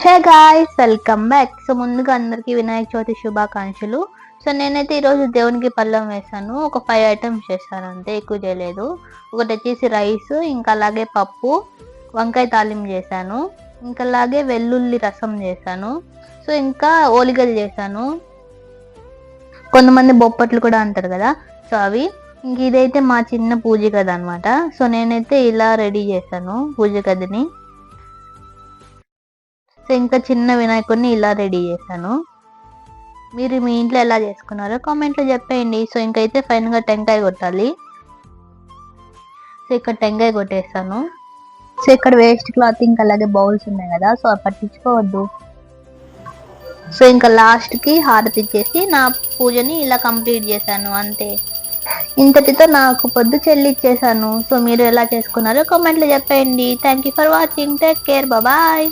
Hey guys, welcome back. So ముందుగా అందరికీ వినాయక చవితి శుభాకాంక్షలు. సో నేనైతే ఈరోజు దేవునికి పళ్ళెం వేసాను. ఒక 5 ఐటమ్స్ చేశాను అంతే, ఎక్కువ చేయలేదు. ఒకటి వచ్చేసి రైస్, ఇంకా అలాగే పప్పు, వంకాయ తాలింపు చేశాను, ఇంకా అలాగే వెల్లుల్లి రసం చేశాను. సో ఇంకా ఓలిగలు చేశాను. కొంతమంది బొప్పట్లు కూడా అంటారు కదా, సో అవి. ఇంక ఇదైతే మా చిన్న పూజ గది అనమాట. సో నేనైతే ఇలా రెడీ చేశాను పూజ గదిని. సో ఇంకా చిన్న వినాయకుడిని ఇలా రెడీ చేశాను. మీరు మీ ఇంట్లో ఎలా చేసుకున్నారో కామెంట్లో చెప్పేయండి. సో ఇంకైతే ఫైనల్గా టెంకాయ కొట్టాలి. సో ఇక్కడ టెంకాయ కొట్టేస్తాను. సో ఇక్కడ వేస్ట్ క్లాత్ ఇంకా అలాగే బౌల్స్ ఉన్నాయి కదా, సో అవి పట్టించుకోవద్దు. సో ఇంకా లాస్ట్కి హారతి ఇచ్చేసి నా పూజని ఇలా కంప్లీట్ చేశాను అంతే. ఇంతటితో నాకు పొద్దు చెల్లిచ్చేసాను. సో మీరు ఎలా చేసుకున్నారో కామెంట్లో చెప్పేయండి. Thank you for watching. Take care, bye.